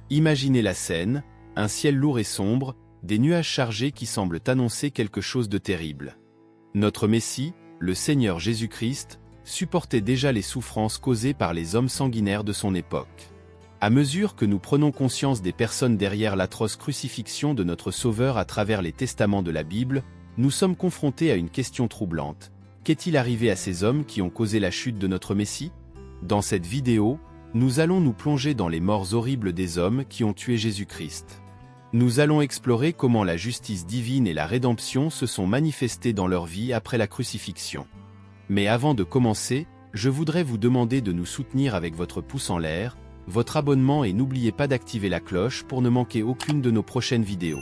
Imaginez la scène, un ciel lourd et sombre, des nuages chargés qui semblent annoncer quelque chose de terrible. Notre Messie, le Seigneur Jésus-Christ, supportait déjà les souffrances causées par les hommes sanguinaires de son époque. À mesure que nous prenons conscience des personnes derrière l'atroce crucifixion de notre Sauveur à travers les testaments de la Bible, nous sommes confrontés à une question troublante. Qu'est-il arrivé à ces hommes qui ont causé la chute de notre Messie? Dans cette vidéo, nous allons nous plonger dans les morts horribles des hommes qui ont tué Jésus-Christ. Nous allons explorer comment la justice divine et la rédemption se sont manifestées dans leur vie après la crucifixion. Mais avant de commencer, je voudrais vous demander de nous soutenir avec votre pouce en l'air, votre abonnement et n'oubliez pas d'activer la cloche pour ne manquer aucune de nos prochaines vidéos.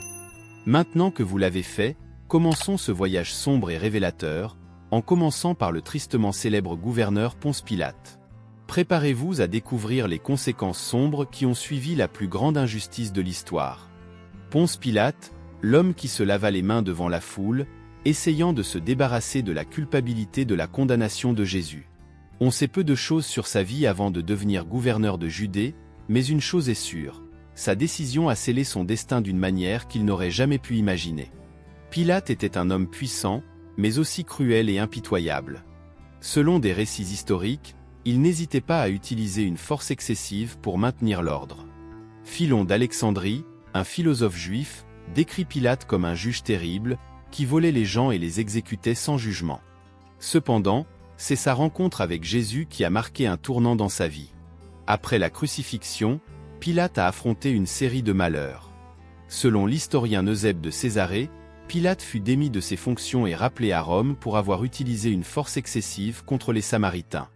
Maintenant que vous l'avez fait, commençons ce voyage sombre et révélateur, en commençant par le tristement célèbre gouverneur Ponce Pilate. Préparez-vous à découvrir les conséquences sombres qui ont suivi la plus grande injustice de l'histoire. Ponce Pilate, l'homme qui se lava les mains devant la foule, essayant de se débarrasser de la culpabilité de la condamnation de Jésus. On sait peu de choses sur sa vie avant de devenir gouverneur de Judée, mais une chose est sûre, sa décision a scellé son destin d'une manière qu'il n'aurait jamais pu imaginer. Pilate était un homme puissant, mais aussi cruel et impitoyable. Selon des récits historiques, il n'hésitait pas à utiliser une force excessive pour maintenir l'ordre. Philon d'Alexandrie, un philosophe juif, décrit Pilate comme un juge terrible, qui volait les gens et les exécutait sans jugement. Cependant, c'est sa rencontre avec Jésus qui a marqué un tournant dans sa vie. Après la crucifixion, Pilate a affronté une série de malheurs. Selon l'historien Eusèbe de Césarée, Pilate fut démis de ses fonctions et rappelé à Rome pour avoir utilisé une force excessive contre les Samaritains.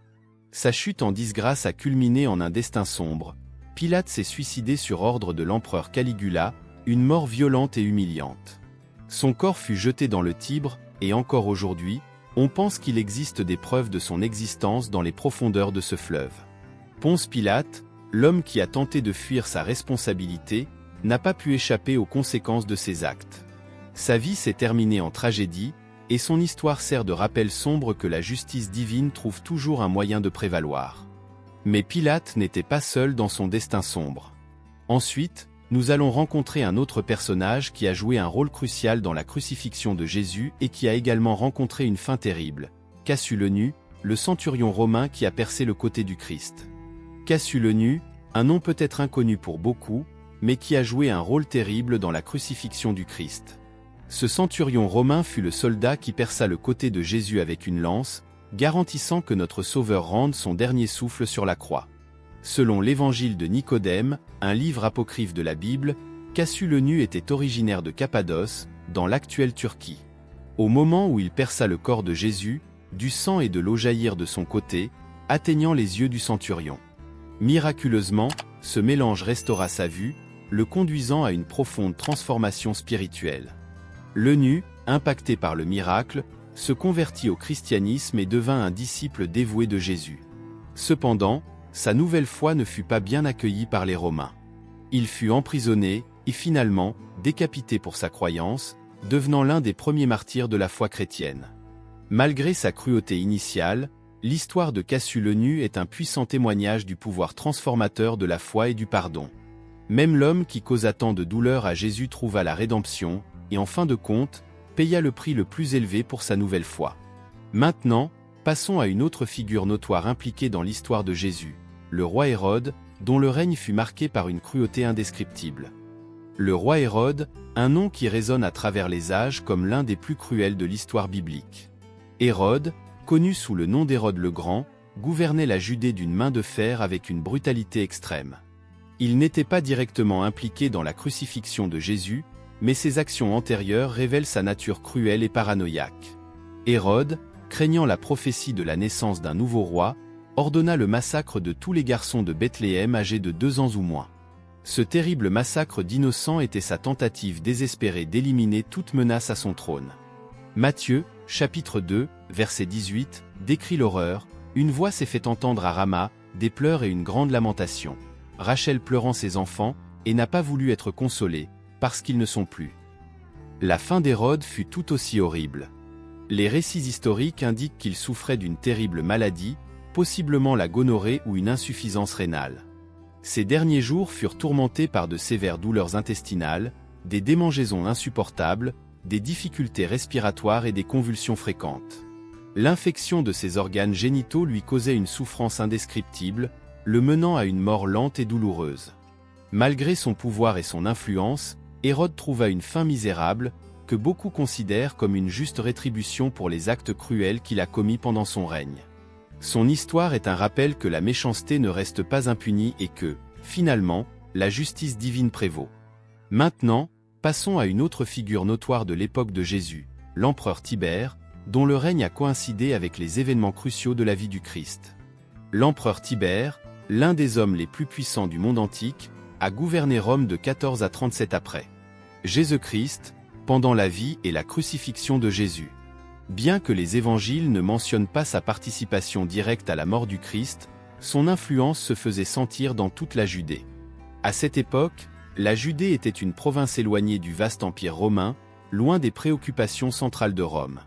Sa chute en disgrâce a culminé en un destin sombre. Pilate s'est suicidé sur ordre de l'empereur Caligula, une mort violente et humiliante. Son corps fut jeté dans le Tibre, et encore aujourd'hui, on pense qu'il existe des preuves de son existence dans les profondeurs de ce fleuve. Ponce Pilate, l'homme qui a tenté de fuir sa responsabilité, n'a pas pu échapper aux conséquences de ses actes. Sa vie s'est terminée en tragédie, et son histoire sert de rappel sombre que la justice divine trouve toujours un moyen de prévaloir. Mais Pilate n'était pas seul dans son destin sombre. Ensuite, nous allons rencontrer un autre personnage qui a joué un rôle crucial dans la crucifixion de Jésus et qui a également rencontré une fin terrible, Cassius le Nu, le centurion romain qui a percé le côté du Christ. Cassius le Nu, un nom peut-être inconnu pour beaucoup, mais qui a joué un rôle terrible dans la crucifixion du Christ. Ce centurion romain fut le soldat qui perça le côté de Jésus avec une lance, garantissant que notre Sauveur rende son dernier souffle sur la croix. Selon l'Évangile de Nicodème, un livre apocryphe de la Bible, Cassius le Nu était originaire de Cappadoce, dans l'actuelle Turquie. Au moment où il perça le corps de Jésus, du sang et de l'eau jaillirent de son côté, atteignant les yeux du centurion. Miraculeusement, ce mélange restaura sa vue, le conduisant à une profonde transformation spirituelle. Le Nu, impacté par le miracle, se convertit au christianisme et devint un disciple dévoué de Jésus. Cependant, sa nouvelle foi ne fut pas bien accueillie par les Romains. Il fut emprisonné et finalement décapité pour sa croyance, devenant l'un des premiers martyrs de la foi chrétienne. Malgré sa cruauté initiale, l'histoire de Cassius le Nu est un puissant témoignage du pouvoir transformateur de la foi et du pardon. Même l'homme qui causa tant de douleur à Jésus trouva la rédemption, et en fin de compte, paya le prix le plus élevé pour sa nouvelle foi. Maintenant, passons à une autre figure notoire impliquée dans l'histoire de Jésus, le roi Hérode, dont le règne fut marqué par une cruauté indescriptible. Le roi Hérode, un nom qui résonne à travers les âges comme l'un des plus cruels de l'histoire biblique. Hérode, connu sous le nom d'Hérode le Grand, gouvernait la Judée d'une main de fer avec une brutalité extrême. Il n'était pas directement impliqué dans la crucifixion de Jésus, mais ses actions antérieures révèlent sa nature cruelle et paranoïaque. Hérode, craignant la prophétie de la naissance d'un nouveau roi, ordonna le massacre de tous les garçons de Bethléem âgés de 2 ans ou moins. Ce terrible massacre d'innocents était sa tentative désespérée d'éliminer toute menace à son trône. Matthieu, chapitre 2, verset 18, décrit l'horreur. Une voix s'est fait entendre à Rama, des pleurs et une grande lamentation. Rachel pleurant ses enfants, et n'a pas voulu être consolée, parce qu'ils ne sont plus. La fin d'Hérode fut tout aussi horrible. Les récits historiques indiquent qu'il souffrait d'une terrible maladie, possiblement la gonorrhée ou une insuffisance rénale. Ces derniers jours furent tourmentés par de sévères douleurs intestinales, des démangeaisons insupportables, des difficultés respiratoires et des convulsions fréquentes. L'infection de ses organes génitaux lui causait une souffrance indescriptible, le menant à une mort lente et douloureuse. Malgré son pouvoir et son influence, Hérode trouva une fin misérable, que beaucoup considèrent comme une juste rétribution pour les actes cruels qu'il a commis pendant son règne. Son histoire est un rappel que la méchanceté ne reste pas impunie et que, finalement, la justice divine prévaut. Maintenant, passons à une autre figure notoire de l'époque de Jésus, l'empereur Tibère, dont le règne a coïncidé avec les événements cruciaux de la vie du Christ. L'empereur Tibère, l'un des hommes les plus puissants du monde antique, a gouverné Rome de 14 à 37 après Jésus-Christ, pendant la vie et la crucifixion de Jésus. Bien que les évangiles ne mentionnent pas sa participation directe à la mort du Christ, son influence se faisait sentir dans toute la Judée. À cette époque, la Judée était une province éloignée du vaste empire romain, loin des préoccupations centrales de Rome.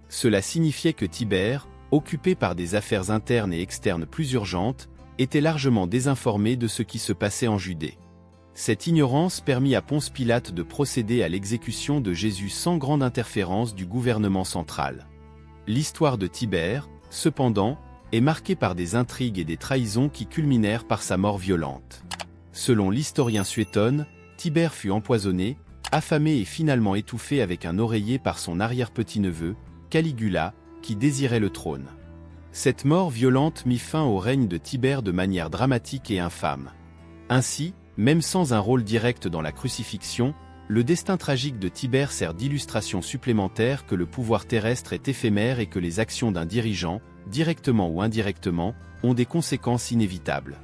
Cela signifiait que Tibère, occupé par des affaires internes et externes plus urgentes, était largement désinformé de ce qui se passait en Judée. Cette ignorance permit à Ponce Pilate de procéder à l'exécution de Jésus sans grande interférence du gouvernement central. L'histoire de Tibère, cependant, est marquée par des intrigues et des trahisons qui culminèrent par sa mort violente. Selon l'historien Suétone, Tibère fut empoisonné, affamé et finalement étouffé avec un oreiller par son arrière-petit-neveu, Caligula, qui désirait le trône. Cette mort violente mit fin au règne de Tibère de manière dramatique et infâme. Ainsi, même sans un rôle direct dans la crucifixion, le destin tragique de Tibère sert d'illustration supplémentaire que le pouvoir terrestre est éphémère et que les actions d'un dirigeant, directement ou indirectement, ont des conséquences inévitables.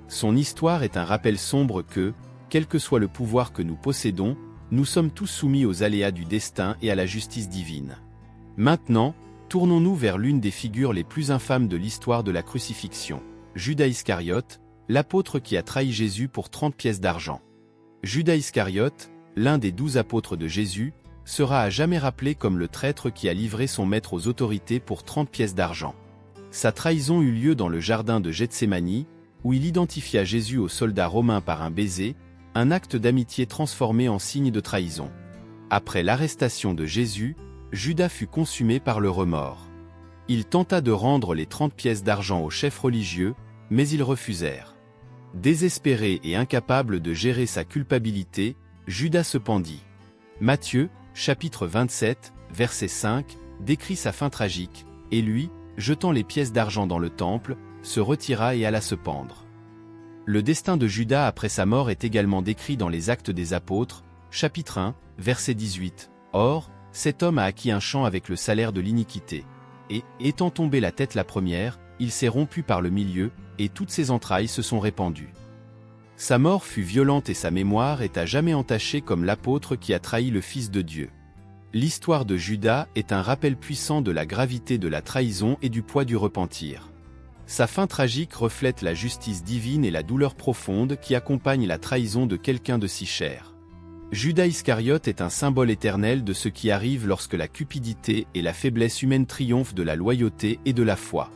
Son histoire est un rappel sombre que, quel que soit le pouvoir que nous possédons, nous sommes tous soumis aux aléas du destin et à la justice divine. Maintenant, tournons-nous vers l'une des figures les plus infâmes de l'histoire de la crucifixion, Judas Iscariote, l'apôtre qui a trahi Jésus pour 30 pièces d'argent. Judas Iscariote, l'un des 12 apôtres de Jésus, sera à jamais rappelé comme le traître qui a livré son maître aux autorités pour 30 pièces d'argent. Sa trahison eut lieu dans le jardin de Gethsémani, où il identifia Jésus aux soldats romains par un baiser, un acte d'amitié transformé en signe de trahison. Après l'arrestation de Jésus, Judas fut consumé par le remords. Il tenta de rendre les 30 pièces d'argent aux chefs religieux, mais ils refusèrent. Désespéré et incapable de gérer sa culpabilité, Judas se pendit. Matthieu, chapitre 27, verset 5, décrit sa fin tragique, et lui, jetant les pièces d'argent dans le temple, se retira et alla se pendre. Le destin de Judas après sa mort est également décrit dans les Actes des Apôtres, chapitre 1, verset 18. Or, cet homme a acquis un champ avec le salaire de l'iniquité. Et, étant tombé la tête la première, il s'est rompu par le milieu, et toutes ses entrailles se sont répandues. Sa mort fut violente et sa mémoire est à jamais entachée comme l'apôtre qui a trahi le Fils de Dieu. L'histoire de Judas est un rappel puissant de la gravité de la trahison et du poids du repentir. Sa fin tragique reflète la justice divine et la douleur profonde qui accompagne la trahison de quelqu'un de si cher. Judas Iscariote est un symbole éternel de ce qui arrive lorsque la cupidité et la faiblesse humaine triomphent de la loyauté et de la foi.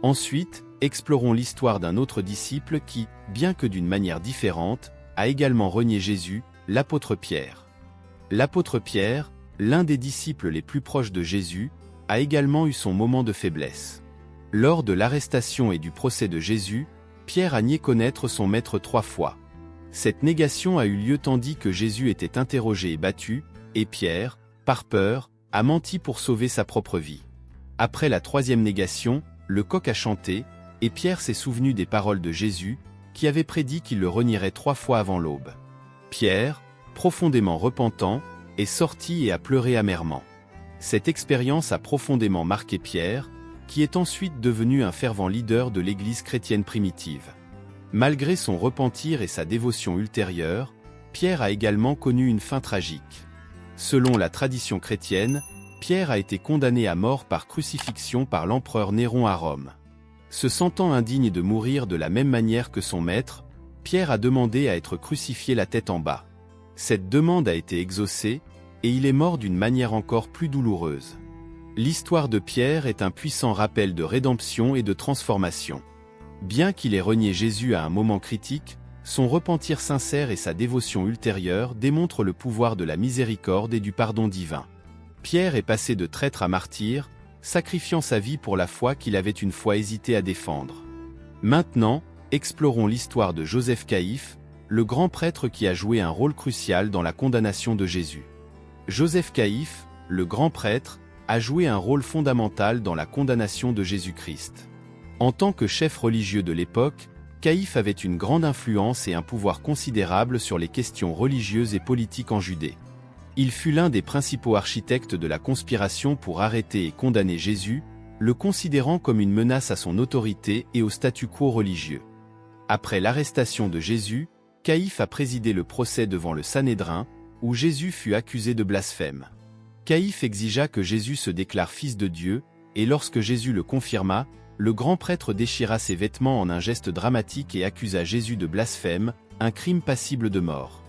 Ensuite, explorons l'histoire d'un autre disciple qui, bien que d'une manière différente, a également renié Jésus, l'apôtre Pierre. L'apôtre Pierre, l'un des disciples les plus proches de Jésus, a également eu son moment de faiblesse. Lors de l'arrestation et du procès de Jésus, Pierre a nié connaître son maître 3 fois. Cette négation a eu lieu tandis que Jésus était interrogé et battu, et Pierre, par peur, a menti pour sauver sa propre vie. Après la 3e négation, le coq a chanté, et Pierre s'est souvenu des paroles de Jésus, qui avait prédit qu'il le renierait 3 fois avant l'aube. Pierre, profondément repentant, est sorti et a pleuré amèrement. Cette expérience a profondément marqué Pierre, qui est ensuite devenu un fervent leader de l'Église chrétienne primitive. Malgré son repentir et sa dévotion ultérieure, Pierre a également connu une fin tragique. Selon la tradition chrétienne, Pierre a été condamné à mort par crucifixion par l'empereur Néron à Rome. Se sentant indigne de mourir de la même manière que son maître, Pierre a demandé à être crucifié la tête en bas. Cette demande a été exaucée, et il est mort d'une manière encore plus douloureuse. L'histoire de Pierre est un puissant rappel de rédemption et de transformation. Bien qu'il ait renié Jésus à un moment critique, son repentir sincère et sa dévotion ultérieure démontrent le pouvoir de la miséricorde et du pardon divin. Pierre est passé de traître à martyr, sacrifiant sa vie pour la foi qu'il avait une fois hésité à défendre. Maintenant, explorons l'histoire de Joseph Caïphe, le grand prêtre qui a joué un rôle crucial dans la condamnation de Jésus. Joseph Caïphe, le grand prêtre, a joué un rôle fondamental dans la condamnation de Jésus-Christ. En tant que chef religieux de l'époque, Caïphe avait une grande influence et un pouvoir considérable sur les questions religieuses et politiques en Judée. Il fut l'un des principaux architectes de la conspiration pour arrêter et condamner Jésus, le considérant comme une menace à son autorité et au statu quo religieux. Après l'arrestation de Jésus, Caïphe a présidé le procès devant le Sanhédrin, où Jésus fut accusé de blasphème. Caïphe exigea que Jésus se déclare fils de Dieu, et lorsque Jésus le confirma, le grand prêtre déchira ses vêtements en un geste dramatique et accusa Jésus de blasphème, un crime passible de mort.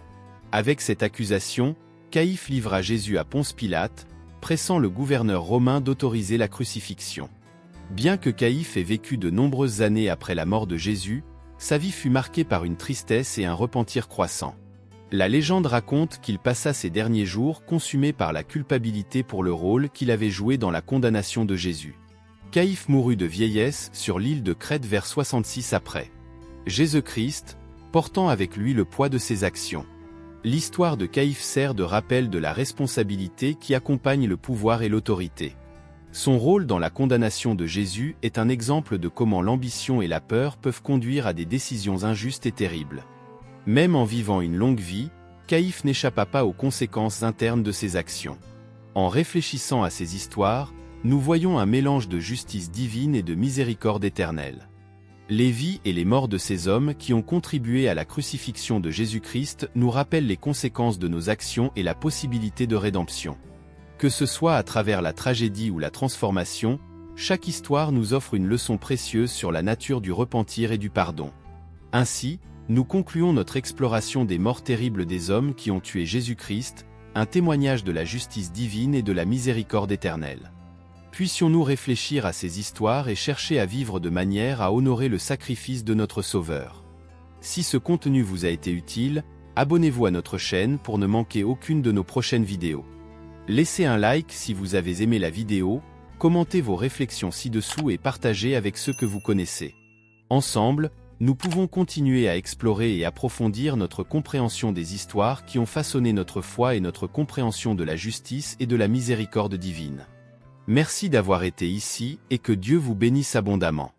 Avec cette accusation, Caïphe livra Jésus à Ponce Pilate, pressant le gouverneur romain d'autoriser la crucifixion. Bien que Caïphe ait vécu de nombreuses années après la mort de Jésus, sa vie fut marquée par une tristesse et un repentir croissant. La légende raconte qu'il passa ses derniers jours consumé par la culpabilité pour le rôle qu'il avait joué dans la condamnation de Jésus. Caïphe mourut de vieillesse sur l'île de Crète vers 66 après Jésus-Christ, portant avec lui le poids de ses actions. L'histoire de Caïphe sert de rappel de la responsabilité qui accompagne le pouvoir et l'autorité. Son rôle dans la condamnation de Jésus est un exemple de comment l'ambition et la peur peuvent conduire à des décisions injustes et terribles. Même en vivant une longue vie, Caïphe n'échappa pas aux conséquences internes de ses actions. En réfléchissant à ces histoires, nous voyons un mélange de justice divine et de miséricorde éternelle. Les vies et les morts de ces hommes qui ont contribué à la crucifixion de Jésus-Christ nous rappellent les conséquences de nos actions et la possibilité de rédemption. Que ce soit à travers la tragédie ou la transformation, chaque histoire nous offre une leçon précieuse sur la nature du repentir et du pardon. Ainsi, nous concluons notre exploration des morts terribles des hommes qui ont tué Jésus-Christ, un témoignage de la justice divine et de la miséricorde éternelle. Puissions-nous réfléchir à ces histoires et chercher à vivre de manière à honorer le sacrifice de notre Sauveur. Si ce contenu vous a été utile, abonnez-vous à notre chaîne pour ne manquer aucune de nos prochaines vidéos. Laissez un like si vous avez aimé la vidéo, commentez vos réflexions ci-dessous et partagez avec ceux que vous connaissez. Ensemble, nous pouvons continuer à explorer et approfondir notre compréhension des histoires qui ont façonné notre foi et notre compréhension de la justice et de la miséricorde divine. Merci d'avoir été ici et que Dieu vous bénisse abondamment.